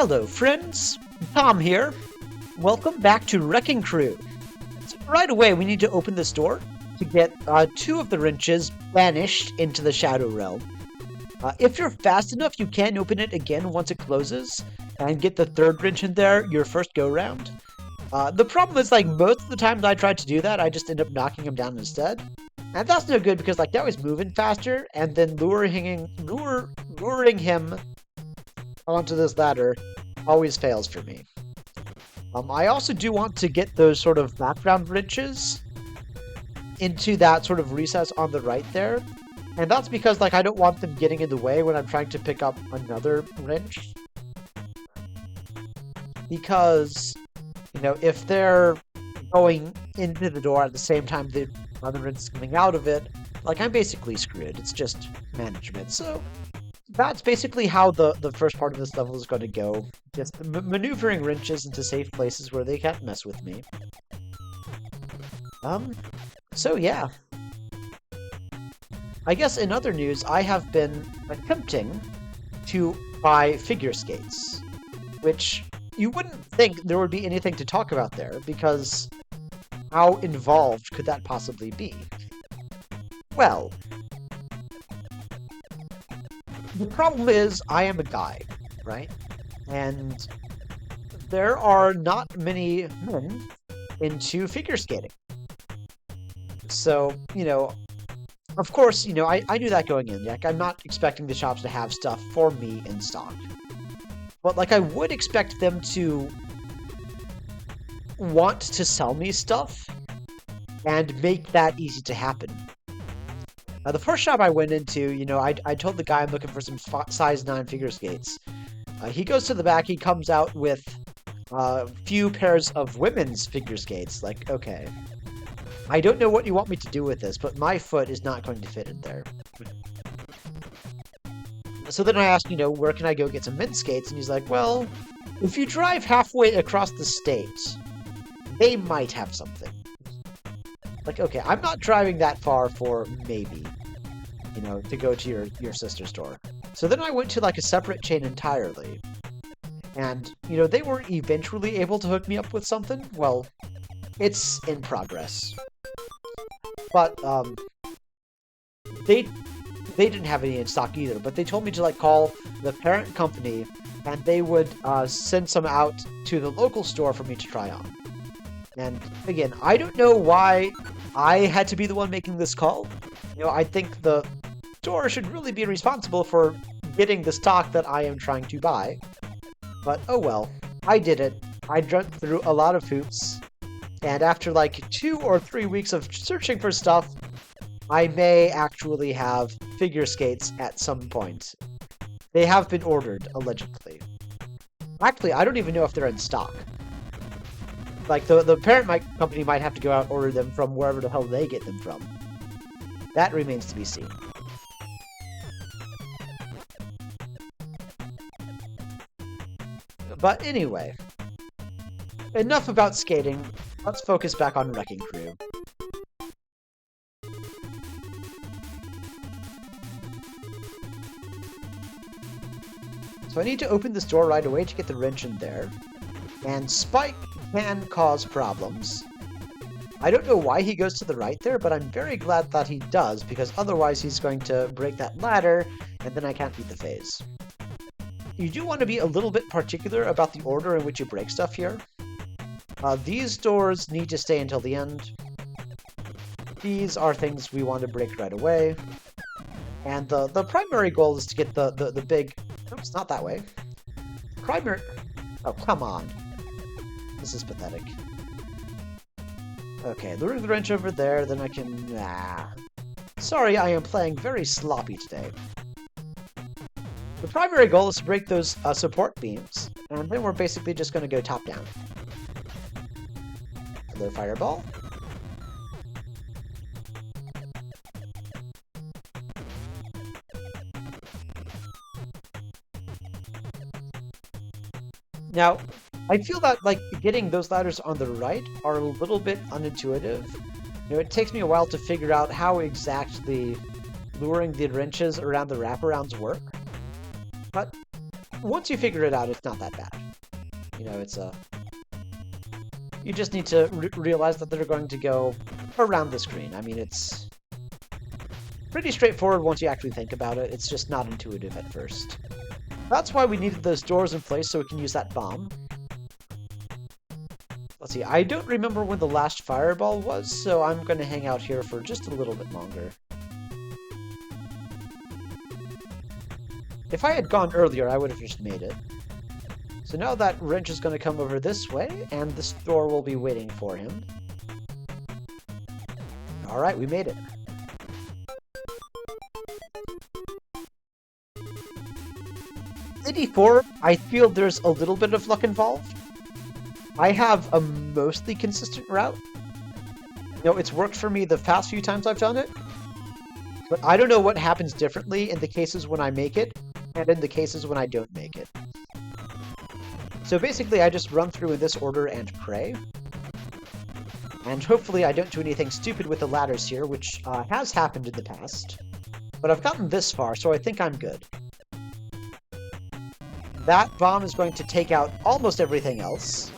Hello, friends. Tom here. Welcome back to Wrecking Crew. So right away, we need to open this door to get two of the wrenches banished into the Shadow Realm. If you're fast enough, you can open it again once it closes and get the third wrench in there your first go-round. The problem is, like, most of the times I tried to do that, I just end up knocking him down instead. And that's no good because, like, now he's moving faster, and then luring him onto this ladder always fails for me. I also do want to get those sort of background wrenches into that sort of recess on the right there. And that's because, like, I don't want them getting in the way when I'm trying to pick up another wrench. Because, you know, if they're going into the door at the same time the other wrench is coming out of it, like, I'm basically screwed. It's just management. So that's basically how the first part of this level is going to go. Just maneuvering wrenches into safe places where they can't mess with me. So yeah. I guess in other news, I have been attempting to buy figure skates, which you wouldn't think there would be anything to talk about there, because how involved could that possibly be? Well, the problem is I am a guy, right? And there are not many men into figure skating. So, you know, of course, you know, I knew that going in. Like, I'm not expecting the shops to have stuff for me in stock. But, like, I would expect them to want to sell me stuff and make that easy to happen. The first shop I went into, you know, I told the guy I'm looking for some size 9 figure skates. He goes to the back, he comes out with a few pairs of women's figure skates. Like, okay, I don't know what you want me to do with this, but my foot is not going to fit in there. So then I asked, you know, where can I go get some men's skates? And he's like, well, if you drive halfway across the state, they might have something. Like, okay, I'm not driving that far for maybe, you know, to go to your sister's store. So then I went to, like, a separate chain entirely. And, you know, they were eventually able to hook me up with something. Well, it's in progress. But, they didn't have any in stock either, but they told me to, like, call the parent company, and they would send some out to the local store for me to try on. And again, I don't know why I had to be the one making this call. You know, I think the store should really be responsible for getting the stock that I am trying to buy. But oh well, I did it. I jumped through a lot of hoops, and after like 2 or 3 weeks of searching for stuff, I may actually have figure skates at some point. They have been ordered, allegedly. Actually, I don't even know if they're in stock. Like, the parent company might have to go out and order them from wherever the hell they get them from. That remains to be seen. But anyway, enough about skating. Let's focus back on Wrecking Crew. So I need to open this door right away to get the wrench in there. And Spike can cause problems. I don't know why he goes to the right there, but I'm very glad that he does, because otherwise he's going to break that ladder, and then I can't beat the phase. You do want to be a little bit particular about the order in which you break stuff here. These doors need to stay until the end. These are things we want to break right away. And the primary goal is to get the big... Oops, not that way. Primary... Oh, come on. This is pathetic. Okay, luring the wrench over there, then I can... Sorry, I am playing very sloppy today. The primary goal is to break those support beams, and then we're basically just going to go top down. Another fireball. Now, I feel that, like, getting those ladders on the right are a little bit unintuitive. You know, it takes me a while to figure out how exactly luring the wrenches around the wraparounds work. But once you figure it out, it's not that bad. You know, it's a... You just need to realize that they're going to go around the screen. I mean, it's pretty straightforward once you actually think about it. It's just not intuitive at first. That's why we needed those doors in place so we can use that bomb. Let's see, I don't remember when the last fireball was, so I'm going to hang out here for just a little bit longer. If I had gone earlier, I would have just made it. So now that wrench is going to come over this way, and this door will be waiting for him. Alright, we made it. City 4, I feel there's a little bit of luck involved. I have a mostly consistent route. You know, it's worked for me the past few times I've done it. But I don't know what happens differently in the cases when I make it, and in the cases when I don't make it. So basically, I just run through in this order and pray. And hopefully I don't do anything stupid with the ladders here, which has happened in the past. But I've gotten this far, so I think I'm good. That bomb is going to take out almost everything else,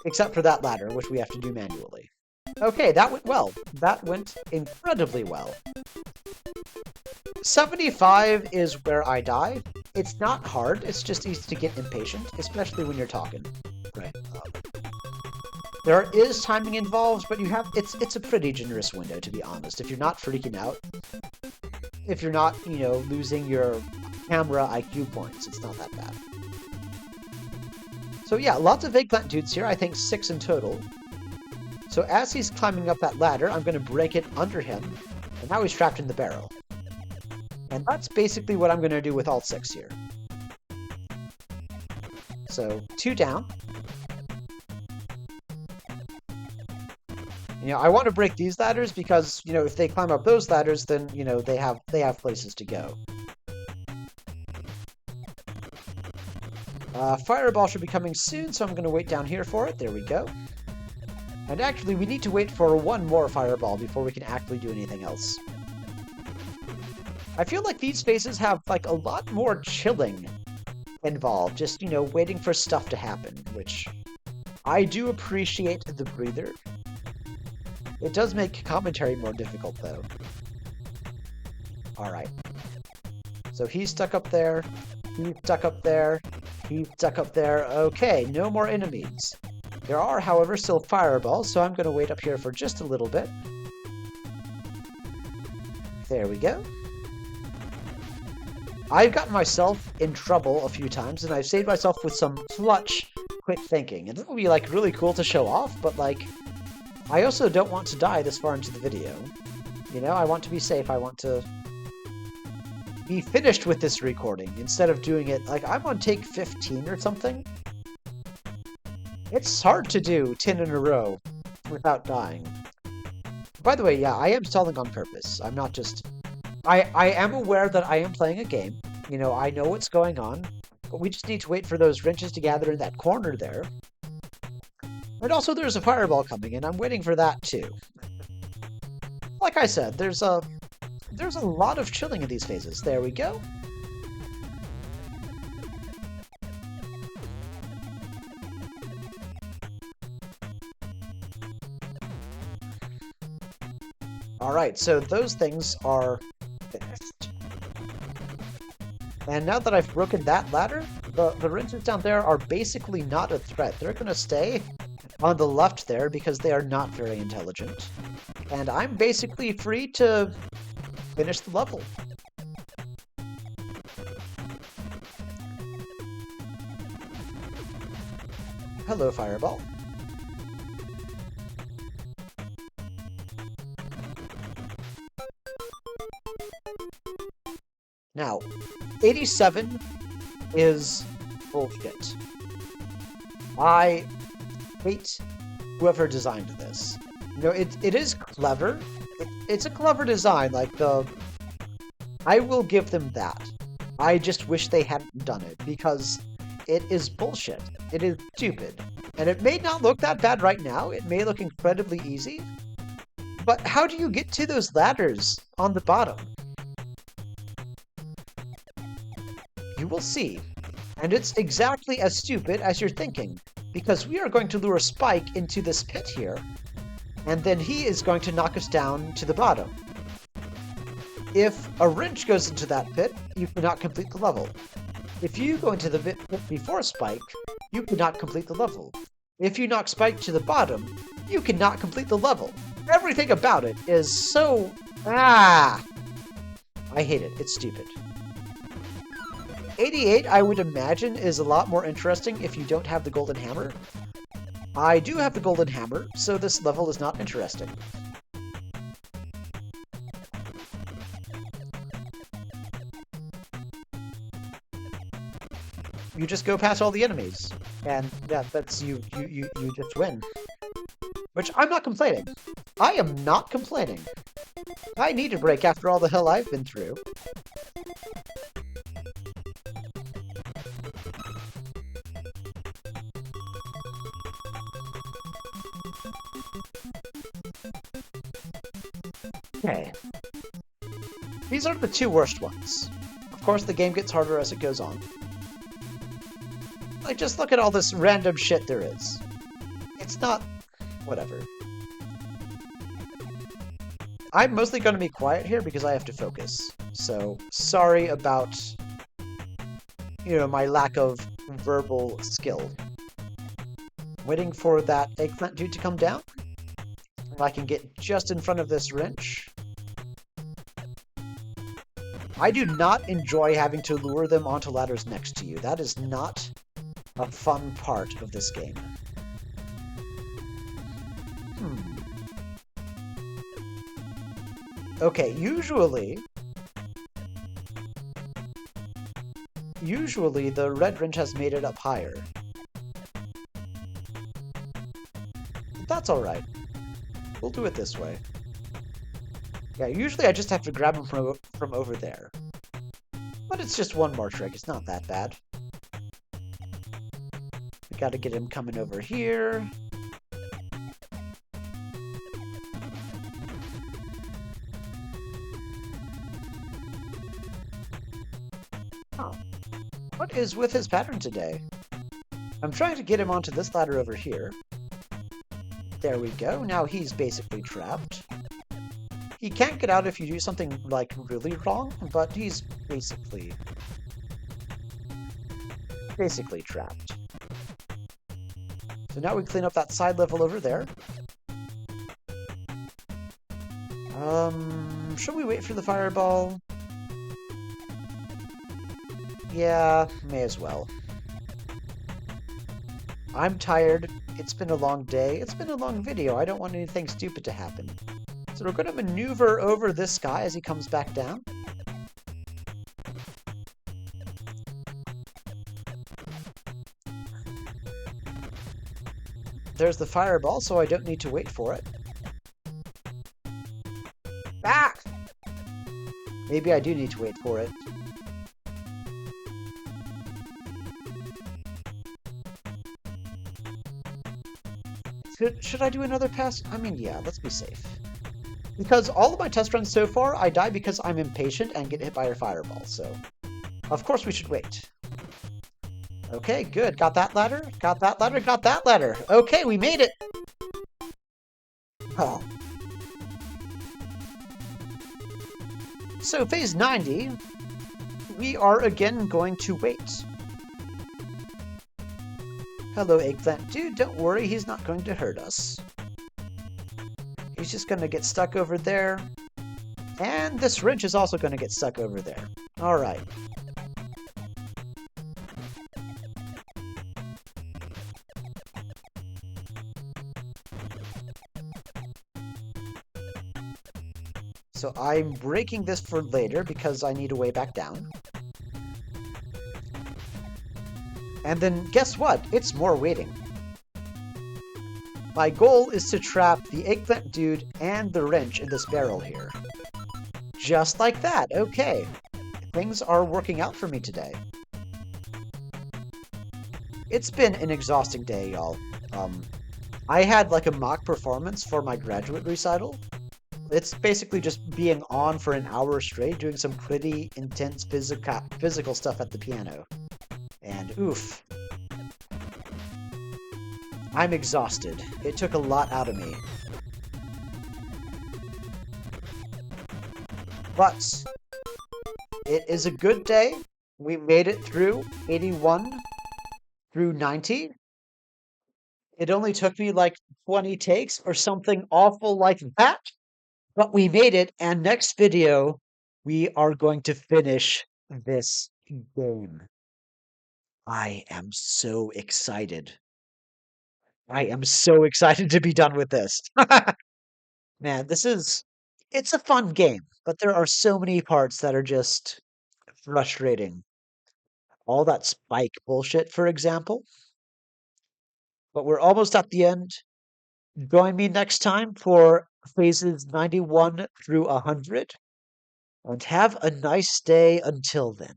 except for that ladder, which we have to do manually. Okay, that went well. That went incredibly well. 75 is where I die. It's not hard, it's just easy to get impatient, especially when you're talking. Right. There is timing involved, but you have it's a pretty generous window, to be honest. If you're not freaking out, if you're not, you know, losing your camera IQ points, it's not that bad. So yeah, lots of eggplant dudes here, I think 6 in total. So as he's climbing up that ladder, I'm going to break it under him, and now he's trapped in the barrel. And that's basically what I'm going to do with all 6 here. So, 2 down. You know, I want to break these ladders because, you know, if they climb up those ladders, then, you know, they have places to go. Fireball should be coming soon, so I'm going to wait down here for it. There we go. And actually, we need to wait for one more fireball before we can actually do anything else. I feel like these phases have, like, a lot more chilling involved. Just, you know, waiting for stuff to happen, which I do appreciate the breather. It does make commentary more difficult, though. Alright. So he's stuck up there. He's stuck up there. He's stuck up there. Okay, no more enemies. There are, however, still fireballs, so I'm going to wait up here for just a little bit. There we go. I've gotten myself in trouble a few times, and I've saved myself with some clutch quick thinking. And it would be, like, really cool to show off, but, like, I also don't want to die this far into the video. You know, I want to be safe. I want to be finished with this recording instead of doing it, like, I'm on take 15 or something. It's hard to do 10 in a row without dying. By the way, yeah, I am stalling on purpose. I'm not just... I am aware that I am playing a game. You know, I know what's going on. But we just need to wait for those wrenches to gather in that corner there. And also there's a fireball coming in. I'm waiting for that too. Like I said, there's a lot of chilling in these phases. There we go. Alright, so those things are finished. And now that I've broken that ladder, the wrenches down there are basically not a threat. They're going to stay on the left there because they are not very intelligent. And I'm basically free to finish the level. Hello, Fireball. Now, 87 is bullshit. I hate whoever designed this. You know, it is clever. It's a clever design, like I will give them that. I just wish they hadn't done it, because it is bullshit. It is stupid. And it may not look that bad right now. It may look incredibly easy. But how do you get to those ladders on the bottom? You will see And it's exactly as stupid as you're thinking, because we are going to lure Spike into this pit here, and then he is going to knock us down to the bottom. If a wrench goes into that pit, you cannot complete the level. If you go into the pit before Spike, you cannot complete the level. If you knock Spike to the bottom, you cannot complete the level. Everything about it is so... I hate it. It's stupid. 88, I would imagine, is a lot more interesting if you don't have the golden hammer. I do have the golden hammer, so this level is not interesting. You just go past all the enemies, and yeah, that's you just win. Which I'm not complaining. I am not complaining. I need a break after all the hell I've been through. Okay. These are the two worst ones. Of course, the game gets harder as it goes on. Like, just look at all this random shit there is. It's not... whatever. I'm mostly going to be quiet here because I have to focus. So, sorry about, you know, my lack of verbal skill. Waiting for that eggplant dude to come down. If I can get just in front of this wrench. I do not enjoy having to lure them onto ladders next to you. That is not a fun part of this game. Okay, usually the red wrench has made it up higher. But that's alright. We'll do it this way. Yeah, usually I just have to grab him from over there. But it's just one more trick, it's not that bad. We gotta get him coming over here. Oh. What is with his pattern today? I'm trying to get him onto this ladder over here. There we go. Now he's basically trapped. He can't get out if you do something, like, really wrong, but he's basically trapped. So now we clean up that side level over there. Should we wait for the fireball? Yeah, may as well. I'm tired. It's been a long day. It's been a long video. I don't want anything stupid to happen. So we're going to maneuver over this guy as he comes back down. There's the fireball, so I don't need to wait for it. Ah! Maybe I do need to wait for it. Should I do another pass? I mean, yeah, let's be safe. Because all of my test runs so far, I die because I'm impatient and get hit by a fireball, so... Of course we should wait. Okay, good. Got that ladder? Got that ladder? Got that ladder! Okay, we made it! Oh. So, phase 90, we are again going to wait. Hello, eggplant dude. Don't worry, he's not going to hurt us. He's just going to get stuck over there. And this wrench is also going to get stuck over there. Alright. So I'm breaking this for later because I need a way back down. And then, guess what? It's more waiting. My goal is to trap the eggplant dude and the wrench in this barrel here. Just like that, okay. Things are working out for me today. It's been an exhausting day, y'all. I had like a mock performance for my graduate recital. It's basically just being on for an hour straight, doing some pretty intense physical stuff at the piano. And Oof. I'm exhausted. It took a lot out of me. But it is a good day. We made it through 81 through 90. It only took me like 20 takes or something awful like that. But we made it, and next video, we are going to finish this game. I am so excited. I am so excited to be done with this. Man, it's a fun game, but there are so many parts that are just frustrating. All that spike bullshit, for example. But we're almost at the end. Join me next time for phases 91 through 100. And have a nice day until then.